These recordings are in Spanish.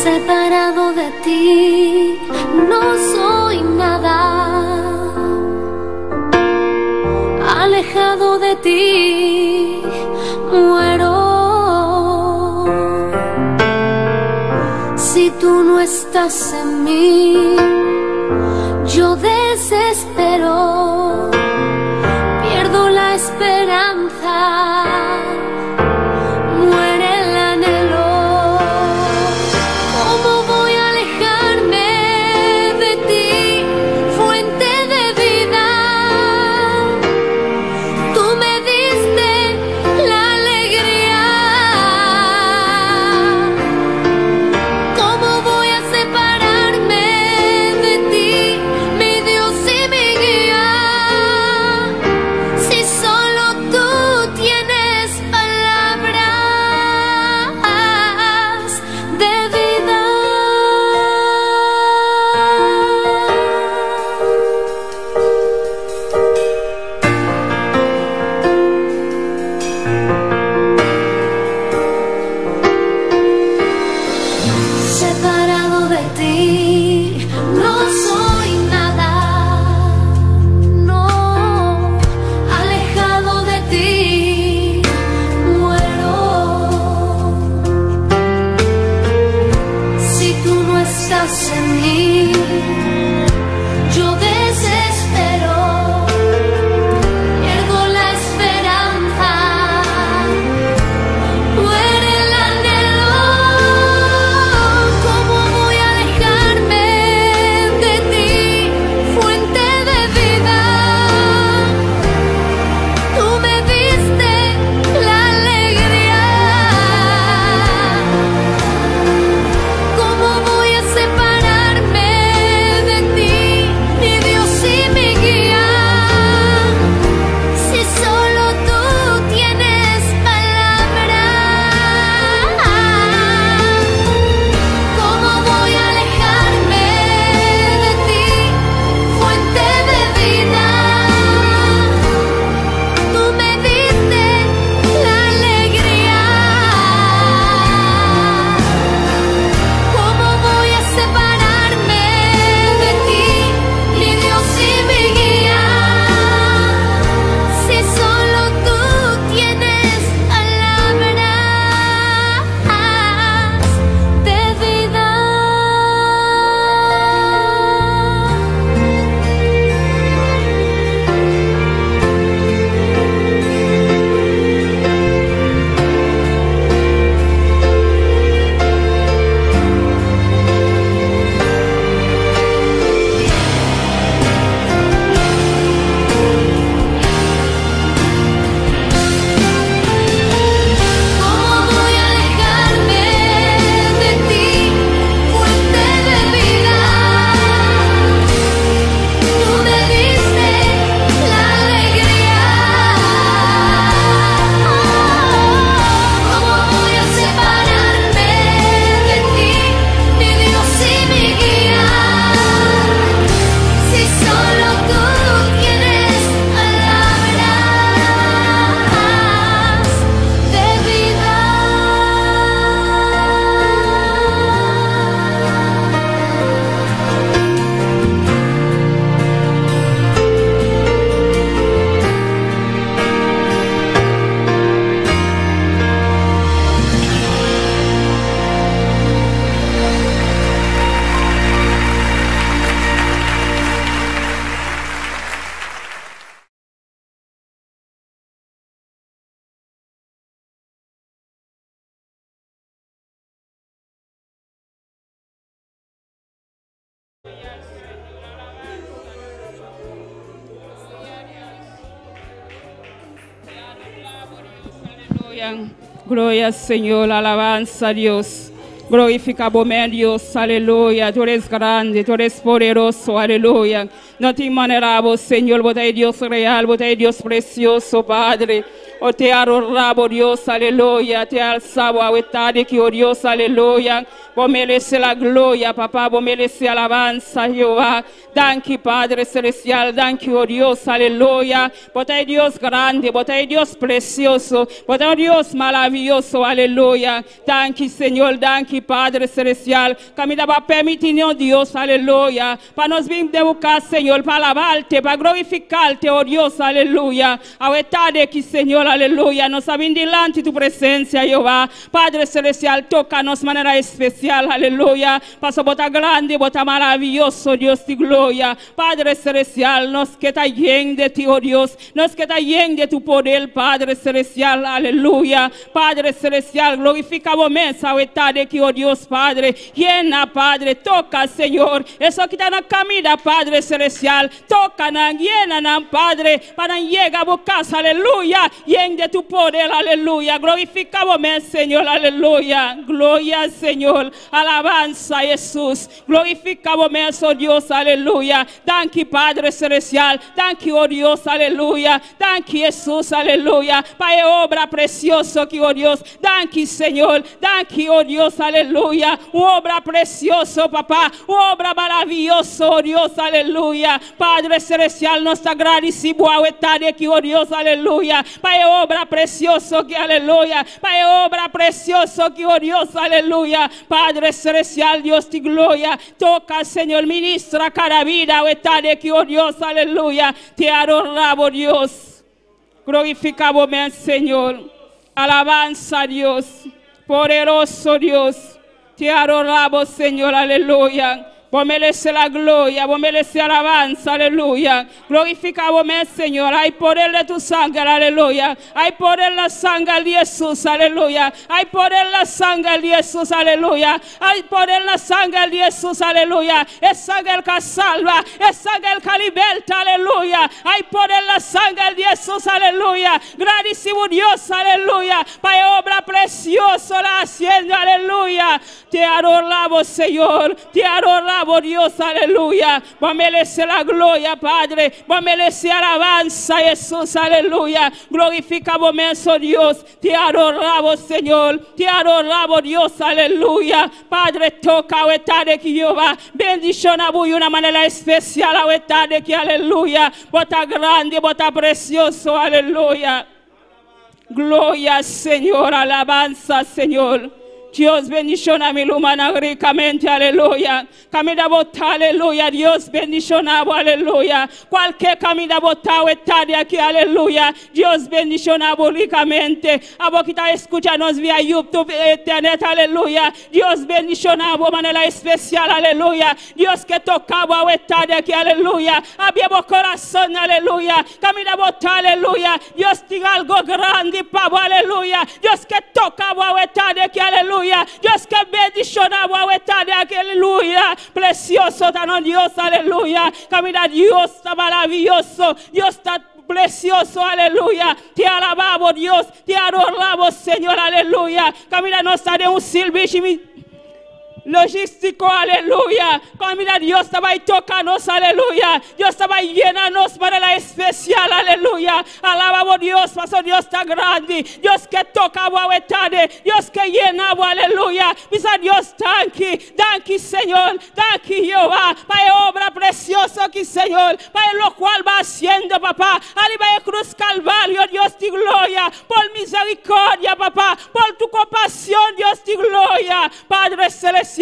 Separado de ti, no soy nada. Alejado de ti, muero. Si tú no estás en mí, yo desespero, pierdo la esperanza. Gloria al Señor, alabanza a Dios. Glorificable Dios, aleluya. Tú eres grande, tú eres poderoso, aleluya. No te manera vos, Señor, vos eres Dios real, vos eres Dios precioso, Padre. Oh, te adoramos, Dios, aleluya. Te alzamos a tarde que, oh Dios, aleluya. Vos mereces la gloria, papá. Vos mereces alabanza, Jehová. Thank you, Padre Celestial. Thank you, oh Dios, aleluya. Vos eres Dios grande, vos eres Dios precioso. Vos eres Dios maravilloso, aleluya. Thank you, Señor. Thank you, Padre Celestial. Camina va a permitirnos, Dios, aleluya. Para nos venir de buscar, Señor, para alabarte, para glorificarte, oh Dios, aleluya. A tarde aquí, Señor, aleluya. Nos abrimos delante de tu presencia, Jehová. Padre Celestial, tócanos de manera especial, aleluya. Paso bota grande, bota maravilloso, Dios de gloria. Padre Celestial, nos queda lleno de ti, oh Dios. Nos queda lleno de tu poder, Padre Celestial, aleluya. Padre Celestial, glorificamos mesa, a tarde aquí, oh Dios, Padre. Llena, Padre, toca, Señor. Eso que está en la camina, Padre Celestial. Toca, llena, Padre, para llegar a tu casa, aleluya. Llena de tu poder, aleluya. Glorificamos, Señor, aleluya. Gloria al Señor. Alabanza a Jesús. Glorificamos, oh Dios, aleluya. Thank you, Padre Celestial. Thank you, oh Dios, aleluya. Thank you, Jesús, aleluya. Para obra preciosa que, oh Dios. Thank you, Señor. Thank you, oh Dios, aleluya. Obra preciosa, papá. Obra maravillosa, oh Dios, aleluya. Padre Celestial, nos agradecemos a tarde que, oh Dios, aleluya. Para obra preciosa que, aleluya. Para obra preciosa que, oh Dios, aleluya. Padre Celestial, Dios de gloria. Toca, Señor, ministra cada vida, a tarde que, oh Dios, aleluya. Te adoramos, Dios. Glorificamos, Señor. Alabanza, Dios. Poderoso Dios. Te adoramos, Señor, aleluya. Vos mereces la gloria, vos mereces alabanza, aleluya. Glorificamos, Señor. Hay poder de tu sangre, aleluya. Hay poder en la sangre de Jesús, aleluya. Hay poder en la sangre de Jesús, aleluya. Hay poder en la sangre de Jesús, aleluya. Es sangre que salva, es sangre que liberta, aleluya. Hay poder en la sangre de Jesús, aleluya. Grandísimo Dios, aleluya. Para obra preciosa la hacienda, aleluya. Te adoramos, Señor. Te adoramos, Dios, aleluya. Vos mereces la gloria, Padre. Vos mereces alabanza, Jesús, aleluya. Glorificamos, oh Dios. Te adoramos, Señor. Te adoramos, Dios, aleluya. Padre, toca a tarde que Jehová. Bendición a vos de una manera especial a tarde que, aleluya. Vos estás grande, vos estás precioso, aleluya. Gloria, Señor, alabanza, Señor. Dios bendiciona a mi humana ricamente, aleluya. Camina bota, aleluya. Dios bendiciona, aleluya. Cualquier camina bota, tarde aquí, aleluya. Dios bendiciona ricamente. A vos que está escuchando vía YouTube, internet, aleluya. Dios bendiciona de manera especial, aleluya. Dios que tocaba tarde aquí, aleluya. Había vos corazón, aleluya. Camina bota, aleluya. Dios tiene algo grande para vos, aleluya. Dios que tocaba tarde aquí, aleluya. Dios que bendicionaba a tarde aquí, aleluya. Precioso tan Dios, aleluya. Camina, Dios está maravilloso. Dios está precioso, aleluya. Te alabamos, Dios. Te adoramos, Señor, aleluya. Camina, nos haré un servicio logístico, aleluya. Camina, Dios estaba ahí tocándonos, aleluya. Dios estaba ahí llenándonos para la especial, aleluya. Alabamos Dios, pasó Dios está grande. Dios que tocaba a tarde. Dios que llenaba, aleluya. Misa Dios, thank you, Señor. Thank you, Jehová. Para obra preciosa aquí, Señor. Para lo cual va haciendo, papá. Arriba de cruz Calvario, Dios de gloria. Por misericordia, papá. Por tu compasión, Dios de gloria. Padre Celestial.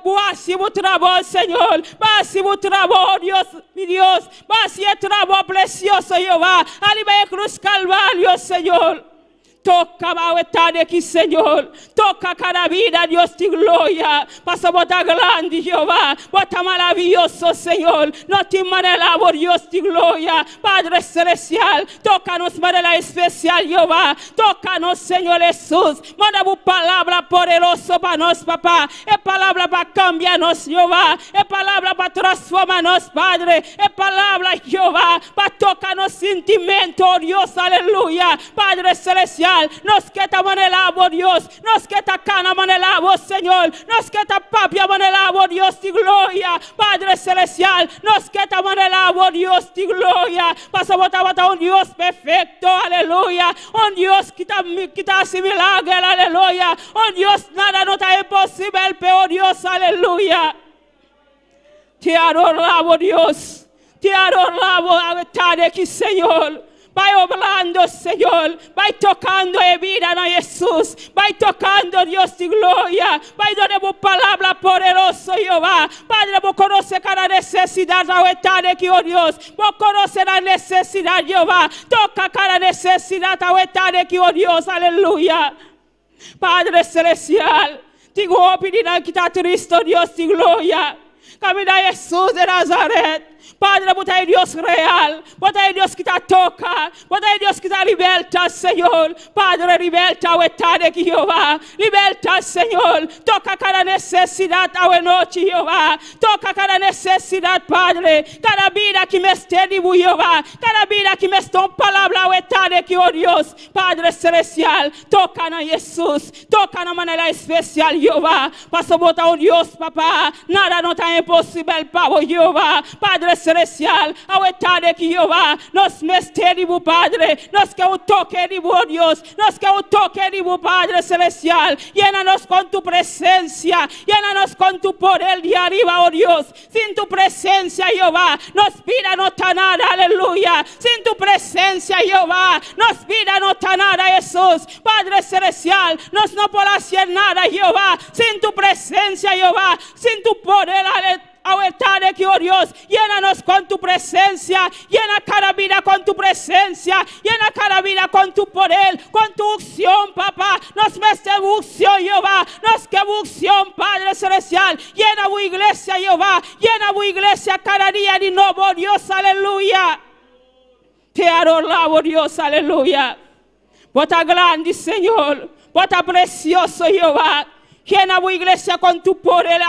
Voici votre trabajo, Señor. Voici votre trabajo, Dios, mi Dios. Voici el trabajo precioso, Jehová. Arriba de cruz Calvario, Señor. Toca a tarde aquí, Señor. Toca cada vida, Dios de gloria. Pasa bota grande, Jehová. Bota maravilloso, Señor. No te manelamos, Dios de gloria. Padre Celestial, tócanos de manera especial, Jehová. Tócanos, Señor Jesús. Manda tu palabra poderosa para nos, papá. Es palabra para cambiarnos, Jehová. Es palabra para transformarnos, Padre. Es palabra, Jehová, para tocarnos sentimiento, Dios, aleluya. Padre Celestial, celestial, nos queda manelabo, Dios, nos queda cana manelabo, Señor, nos queda papia manelabo, Dios de gloria, Padre celestial, nos queda manelabo, Dios de gloria, pasa bota un Dios perfecto, aleluya, un Dios que está sin milagro, aleluya, un Dios nada no está imposible, pero Dios, aleluya. Te adoramos, Dios. Te adoramos a tarde aquí, Señor. Vai obrando, Señor. Vai tocando a vida de Jesús. Vai tocando, Dios de gloria. Vai dando palabra poderosa, Jehová. Padre, vos conoce cada necesidad a tarde aquí, oh Dios. Vos conoce la necesidad, Jehová. Toca cada necesidad a tarde aquí, oh Dios. Aleluya. Padre celestial. Digo, pedirá que está triste, Dios de gloria. Camina Jesús de Nazaret. Padre, bota Dios real. Bota Dios que te toca. Bota Dios que te liberta, Señor. Padre, liberta o tarde, Jehová. Liberta, Señor. Toca cada necesidad a noche, Jehová. Toca cada necesidad, Padre. Cada vida que me esté dibu, Jehová. Cada vida que me esté palabra o tarde, que oh Dios. Padre celestial. Toca na Jesús. Toca na manera especial, Jehová. Paso bota o Dios, papá. Nada no está imposible para Jehová. Padre celestial, a tarde que Jehová nos mesteribu, Padre, nos que un toque de Dios, nos que un toque de Padre celestial, llénanos con tu presencia, llénanos con tu poder de arriba, oh Dios, sin tu presencia, Jehová, nos vida no está nada, aleluya, sin tu presencia, Jehová, nos vida no está nada, Jesús, Padre celestial, nos no podrá hacer nada, Jehová, sin tu presencia, Jehová, sin tu poder, tarde que oh Dios, llénanos con tu presencia, llena cada vida con tu presencia, llena cada vida con tu poder, con tu unción, papá, nos mete unción, Jehová, nos que unción, Padre celestial, llena tu iglesia, Jehová, llena tu iglesia cada día de nuevo, Dios, aleluya, te adoramos, Dios, aleluya, bota grande, Señor, bota precioso, Jehová. Llena tu iglesia con tu poder,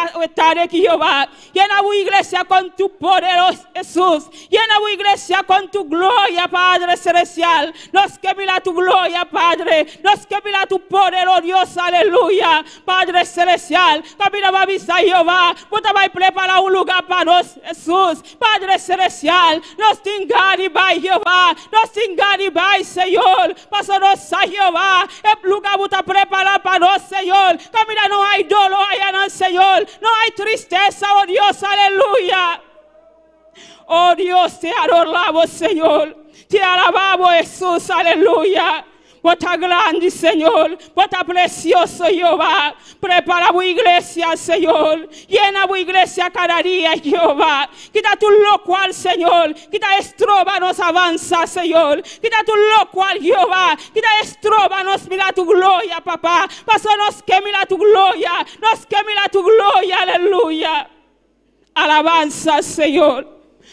Jehová. Llena tu iglesia con tu poder, Jesús. Llena tu iglesia con tu gloria, Padre celestial. Nos que mira tu gloria, Padre. Nos que mira tu poder, oh Dios, aleluya. Padre celestial, camina va a avisar, Jehová. Vos te vas a preparar un lugar para nos, Jesús. Padre celestial, nos tenga y va, Jehová. Nos tenga y va, Señor. Pasanos a Jehová. El lugar vos te preparar para nos, Señor. Camina. No hay dolor allá, Señor. No hay tristeza, oh Dios, aleluya. Oh Dios, te adoramos, Señor. Te alabamos, Jesús, aleluya. Bota grande, Señor. Bota precioso, Jehová. Prepara tu iglesia, Señor. Llena tu iglesia cada día, Jehová. Quita tu locual, Señor. Quita estroba, nos avanza, Señor. Quita tu locual, Jehová. Quita estroba, nos mira tu gloria, papá. Paso nos que mira tu gloria. Nos que mira tu gloria, aleluya. Alabanza, Señor.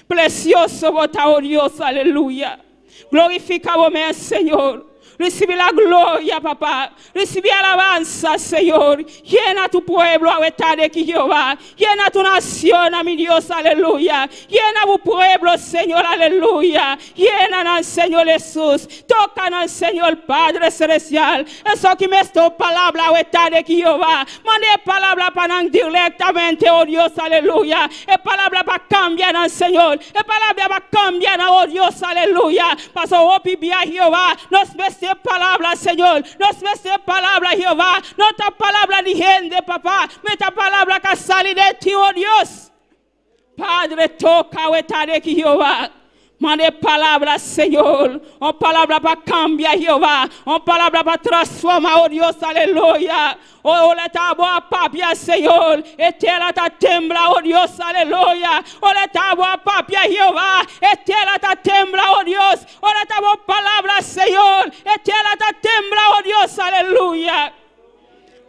Precioso, bota, oh Dios, aleluya. Glorificamos, Señor. Recibe la gloria, papá. Recibe alabanza, Señor. Llena tu pueblo a tarde que Jehová. Llena tu nación, a mi Dios, aleluya. Llena tu pueblo, Señor, aleluya. Llena, Señor Jesús. Toca, Señor Padre celestial. Eso que me está palabra a tarde que Jehová. Mande palabra para directamente, oh Dios, aleluya. Es palabra para cambiar, Señor. Es palabra para cambiar, oh Dios, aleluya. Paso, oh, pibia, Jehová. Nos veste palabra, Señor. Nos mete palabra, Jehová. No ta palabra de gente, papá. Meta palabra que sale de ti, oh Dios. Padre, toca o tarde que Jehová. Mande palabra, Señor. Una palabra para cambiar, Jehová. Una palabra para transformar, oh Dios, aleluya. Oh, le tabo a papia, Señor. Etela ta tembla, oh Dios, aleluya. Oh, le tabo a papia, Jehová. Etela ta tembla, oh Dios. Oh, le tabo palabra, Señor. Etela ta tembla, oh Dios, aleluya.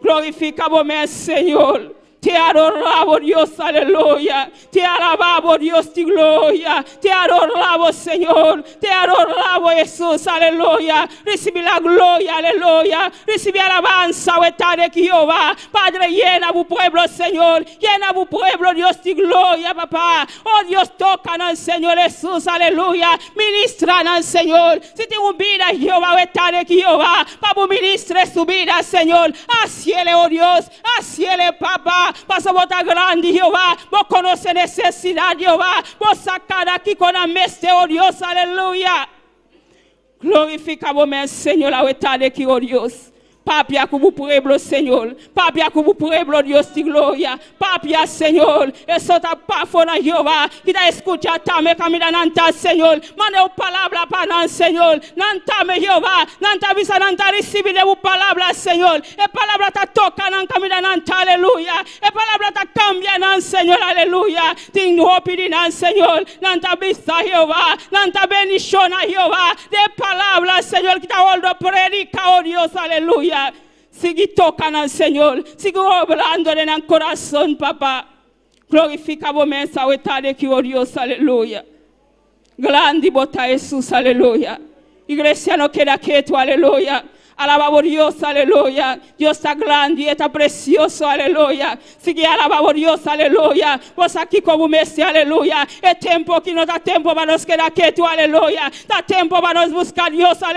Glorificamos, Señor. Te adoramos, Dios, aleluya. Te alabamos, Dios, de gloria. Te adoramos, Señor. Te adoramos, Jesús, aleluya. Recibe la gloria, aleluya. Recibe alabanza, de Jehová. Padre, llena tu pueblo, Señor. Llena tu pueblo, Dios, de gloria, papá. Oh, Dios, toca al Señor Jesús, aleluya. Ministra al Señor. Si te vida, Jehová, de Jehová. Para ministrar su vida, Señor. Haciele, oh Dios. Haciele, papá. Pasa botar grande, Jehová. Vos conoce necesidad, Jehová. Vos sacar aquí con la meste, oh Dios, aleluya. Glorificamos, Señor, la verdad de que, oh Dios. Papia como pueblo, Señor. Papia como pueblo, Dios de gloria. Papia, Señor. Eso está pafona, Jehová. Y da escucha, tame, camina, nanta, Señor. Mande palabra para Señor. Nantame, Jehová. Nanta visa, nanta recibe de palabra, Señor. E palabra ta toca, nan camina, nanta, aleluya. E palabra ta cambia, nan, Señor, aleluya. Ting hopi, nan, Señor. Nanta visa, Jehová. Nanta bendición, Jehová. De palabra, Señor, que ta oldo predica, oh Dios, aleluya. Sigue tocando al Señor. Sigue obrando en el corazón, papá. Glorificamos esa verdad de que, oh Dios, aleluya. Grande bota Jesús, aleluya. Iglesia no queda quieto, aleluya. Alabamos Dios, aleluya. Dios está grande y está precioso, aleluya. Sigue alabamos Dios, aleluya. Vos aquí como Messi, aleluya. Es tiempo que no da tiempo para nos quedar quietos, aleluya. Da tiempo para nos buscar Dios, aleluya.